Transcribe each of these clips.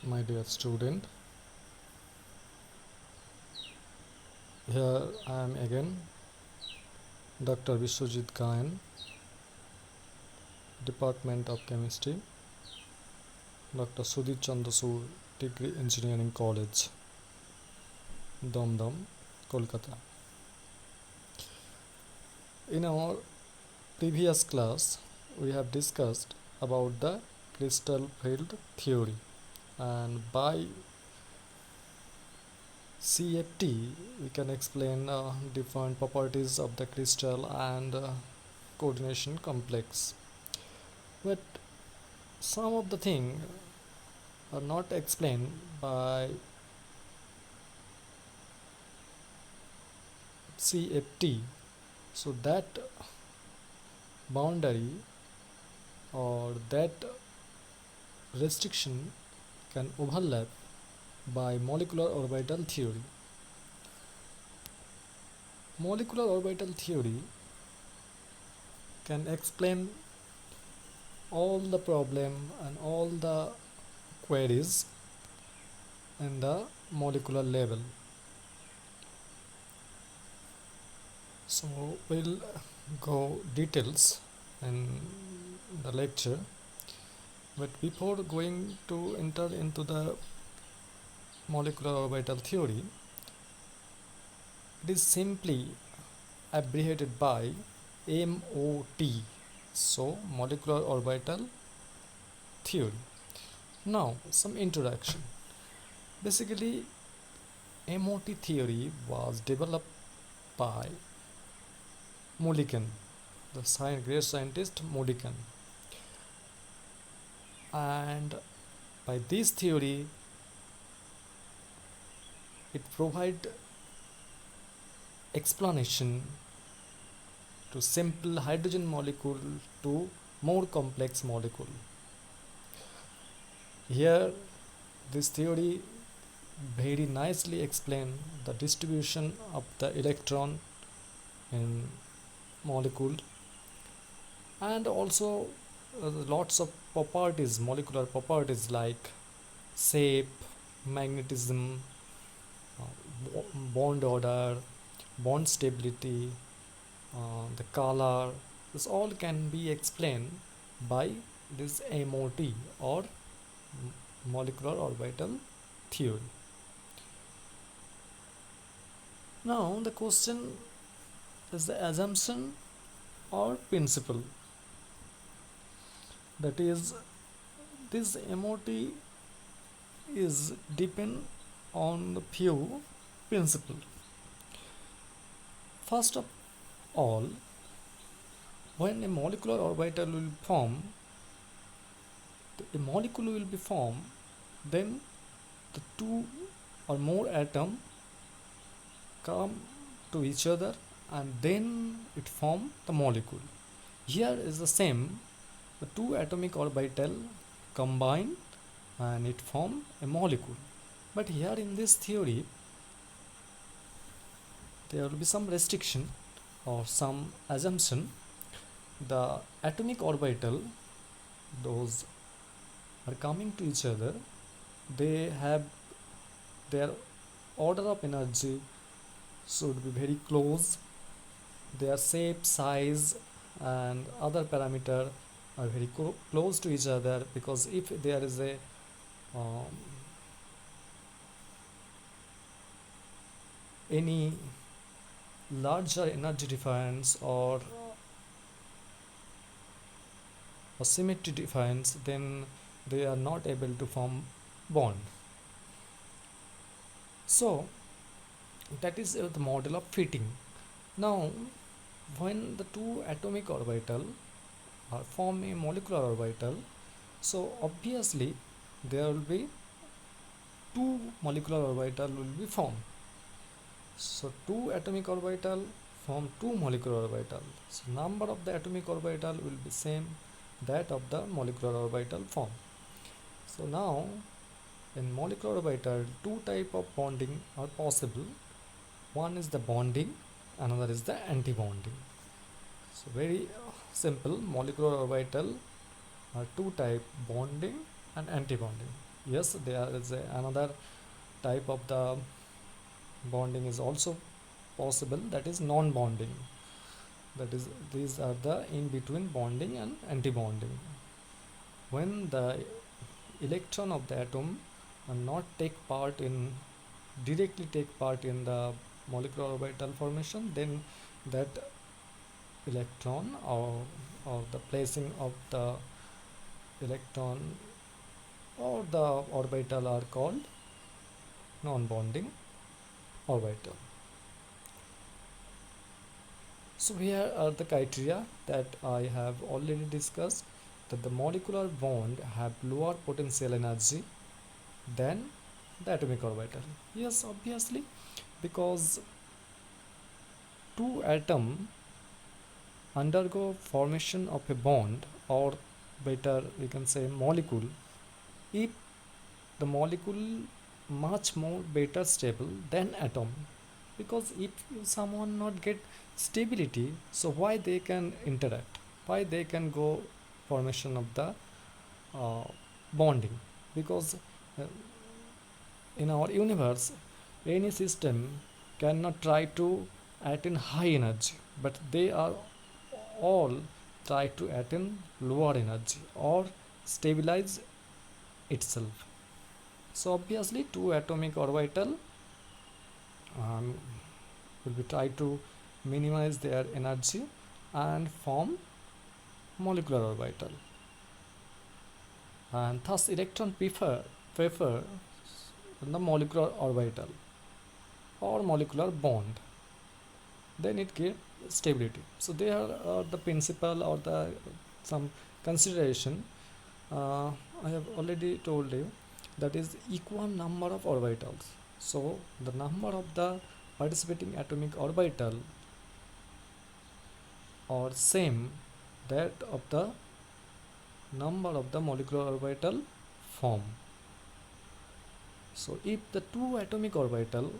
My dear student, here I am again, Dr. Vishwajit Gayan, Department of Chemistry, Dr. Sudhir Chandrasoor Degree Engineering College, Dom, Kolkata. In our previous class, we have discussed about the crystal field theory, and by CFT we can explain different properties of the crystal and coordination complex. But some of the things are not explained by CFT, so that boundary or that restriction can overlap by molecular orbital theory. Molecular orbital theory can explain all the problem and all the queries in the molecular level. So we'll go details in the lecture, but before going to enter into the molecular orbital theory, it is simply abbreviated by MOT, so molecular orbital theory. Now some introduction. Basically, MOT theory was developed by Mulliken, the great scientist Mulliken, and by this theory it provide explanation to simple hydrogen molecule to more complex molecule. Here this theory very nicely explain the distribution of the electron in molecule, and also lots of properties, molecular properties like shape, magnetism, bond order, bond stability, the color. This all can be explained by this MOT or molecular orbital theory. Now the question is the assumption or principle, that is, this MOT is depend on the few principle. First of all, when a molecular orbital will form, a molecule will be formed, then the two or more atom come to each other and then it form the molecule. Here is the same, the two atomic orbital combine and it form a molecule. But here in this theory there will be some restriction or some assumption. The atomic orbital, those are coming to each other, they have their order of energy should be very close, their shape, size and other parameter are very close to each other, because if there is a any larger energy difference or a symmetry difference, then they are not able to form bond. So that is the model of fitting. Now when the two atomic orbital form a molecular orbital, so obviously there will be two molecular orbital will be formed. So two atomic orbital form two molecular orbital, so number of the atomic orbital will be same that of the molecular orbital form. So now in molecular orbital two type of bonding are possible. One is the bonding, another is the anti-bonding. So very simple, molecular orbital are two type, bonding and anti-bonding. Yes, there is another type of the bonding is also possible, that is non-bonding. That is, these are the in between bonding and anti-bonding. When the electron of the atom not take part in directly take part in the molecular orbital formation, then that electron or the placing of the electron or the orbital are called non-bonding orbital. So here are the criteria that I have already discussed, that the molecular bond have lower potential energy than the atomic orbital. Yes, obviously, because two atoms undergo formation of a bond, or better we can say molecule, if the molecule much more better stable than atom. Because if someone not get stability, so why they can interact, why they can go formation of the uh, bonding? Because uh, in our universe any system cannot try to attain high energy, but they are all try to attain lower energy or stabilize itself. So obviously two atomic orbital um, will be try to minimize their energy and form molecular orbital, and thus electron prefer the molecular orbital or molecular bond, then it gives stability. So there are the principle or the some consideration. I have already told you, that is equal number of orbitals. So the number of the participating atomic orbital or same that of the number of the molecular orbital form. So if the two atomic orbital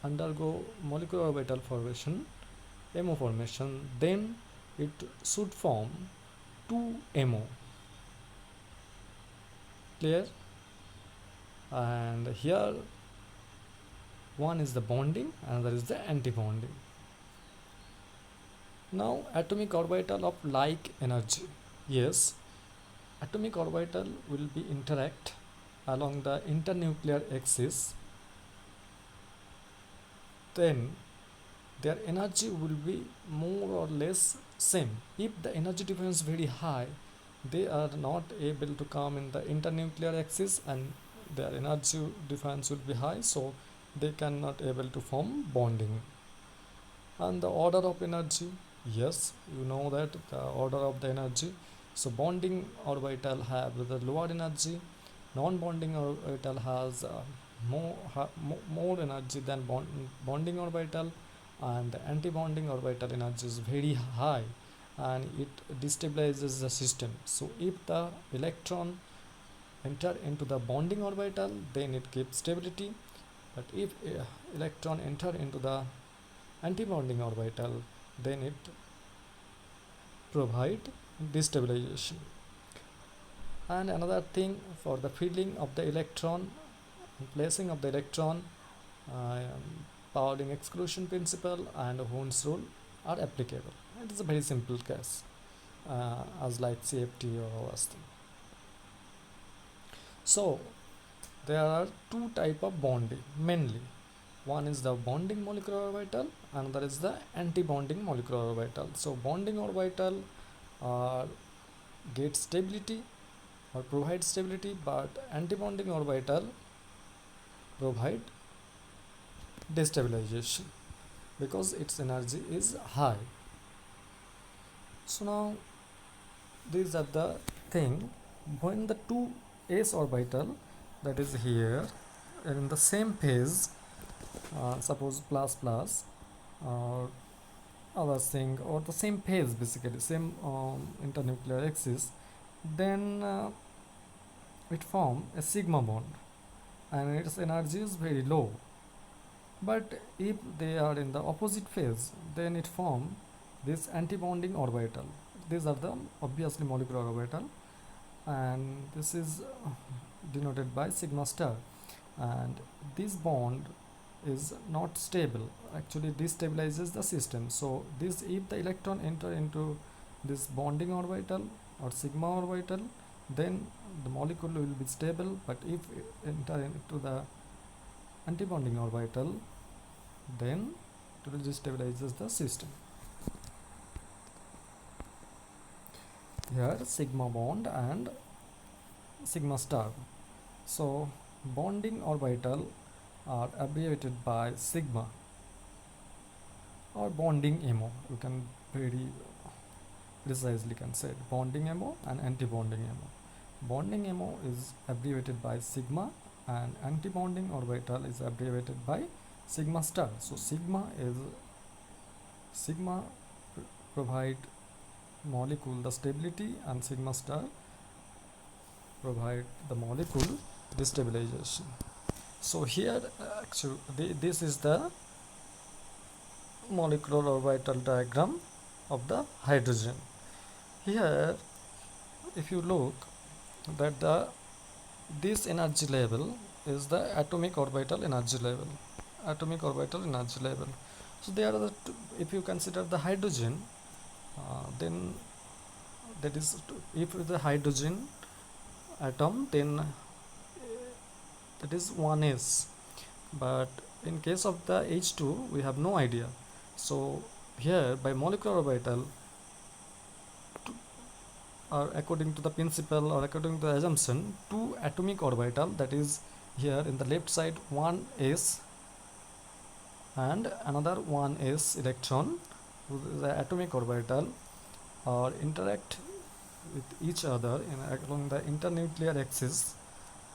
undergo molecular orbital formation, MO formation, then it should form two MO. Clear? And here one is the bonding, another is the anti-bonding. Now atomic orbital of like energy. Yes, atomic orbital will be interact along the internuclear axis, then their energy will be more or less same. If the energy difference very high, they are not able to come in the internuclear axis and their energy difference will be high, so they cannot able to form bonding. And the order of energy, yes, you know that the order of the energy. So bonding orbital have the lower energy, non-bonding orbital has more energy than bonding orbital, and the anti-bonding orbital energy is very high and it destabilizes the system. So if the electron enter into the bonding orbital, then it gives stability, but if electron enter into the antibonding orbital, then it provide destabilization. And another thing, for the filling of the electron, placing of the electron, uh, Pauling exclusion principle and Hund's rule are applicable. It is a very simple case, as like CFT or OST. So there are two type of bonding mainly. One is the bonding molecular orbital, another is the anti-bonding molecular orbital. So bonding orbital uh, get stability or provide stability, but anti-bonding orbital provide destabilization because its energy is high. So now these are the thing, when the two s orbital, that is here, are in the same phase, suppose plus plus or other thing, or the same phase, basically same internuclear axis, then it form a sigma bond and its energy is very low. But if they are in the opposite phase, then it form this anti-bonding orbital. These are the obviously molecular orbital, and this is denoted by sigma star, and this bond is not stable, actually destabilizes the system. So this, if the electron enter into this bonding orbital or sigma orbital, then the molecule will be stable, but if it enter into the antibonding orbital, then it will destabilizes the system. Here sigma bond and sigma star. So bonding orbital are abbreviated by sigma or bonding MO. You can very precisely can say it. Bonding MO and anti-bonding MO. Bonding MO is abbreviated by sigma and anti-bonding orbital is abbreviated by sigma star. So sigma provide molecule the stability and sigma star provide the molecule destabilization. So here actually this is the molecular orbital diagram of the hydrogen. Here if you look that this energy level is the atomic orbital energy level. So there are if you consider the hydrogen, then that is if the hydrogen atom, then that is 1s, but in case of the H2 we have no idea. So here by molecular orbital, or according to the principle or according to the assumption, two atomic orbital, that is here in the left side 1s and another 1s electron with the atomic orbital or interact with each other along the internuclear axis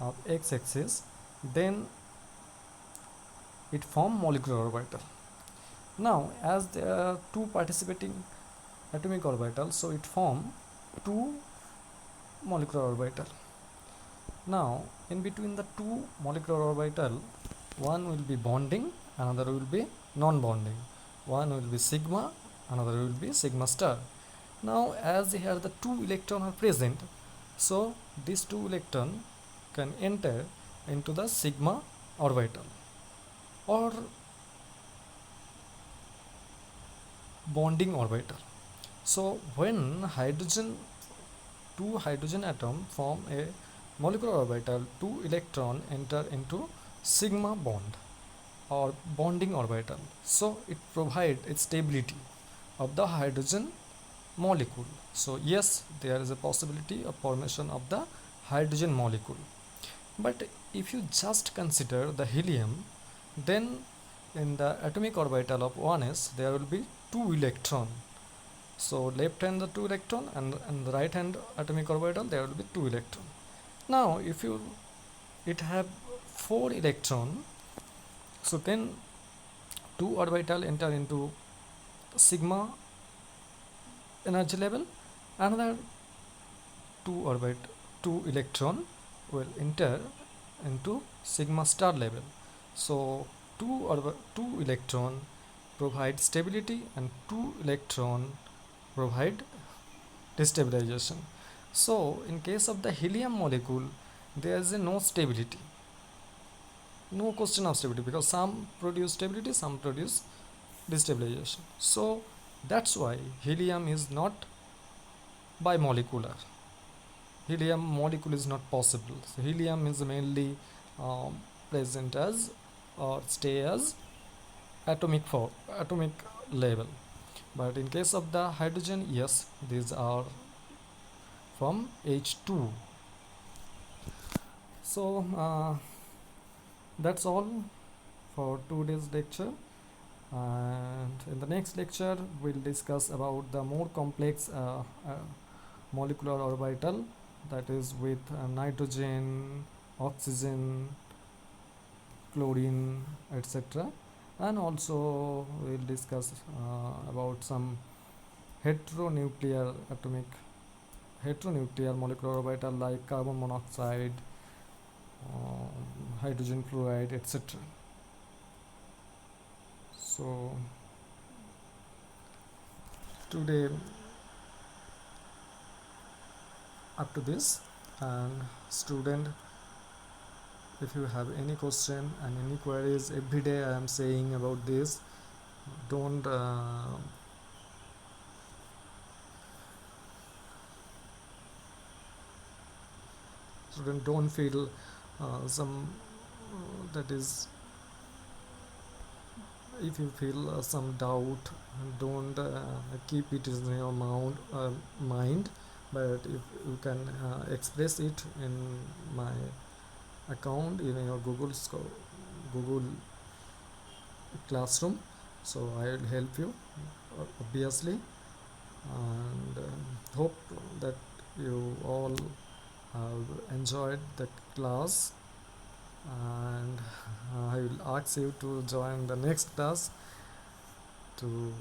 of x-axis, then it form molecular orbital. Now as there are two participating atomic orbitals, so it form two molecular orbital. Now in between the two molecular orbital, one will be bonding, another will be non-bonding. One will be sigma, another will be sigma star. Now as here the two electrons are present, so these two electrons can enter into the sigma orbital or bonding orbital. So when two hydrogen atom form a molecular orbital, two electron enter into sigma bond or bonding orbital, so it provides a stability of the hydrogen molecule. So yes, there is a possibility of formation of the hydrogen molecule. But if you just consider the helium, then in the atomic orbital of 1s there will be two electron. So left hand the two electron and the right hand atomic orbital there will be two electron. Now if it have four electron, so then two orbital enter into sigma energy level, another two electron will enter into sigma star level. So two electron provide stability and two electron provide destabilization. So in case of the helium molecule, there is no stability, no question of stability, because some produce stability, some produce destabilization. So that's why helium is not bimolecular. Helium molecule is not possible. So helium is mainly present as or stay as atomic level. But in case of the hydrogen, yes, these are from H2. So that's all for today's lecture, and in the next lecture we'll discuss about the more complex molecular orbital, that is with nitrogen, oxygen, chlorine, etc. And also we'll discuss about some heteronuclear molecular orbital like carbon monoxide, hydrogen fluoride, etc. So today up to this, and student, if you have any question and any queries, every day I am saying about this. Don't student, don't feel some that is, if you feel some doubt, don't keep it in your mind, but if you can express it in my account in your Google Classroom, so I will help you obviously. And hope that you all have enjoyed the class, and I will ask you to join the next class to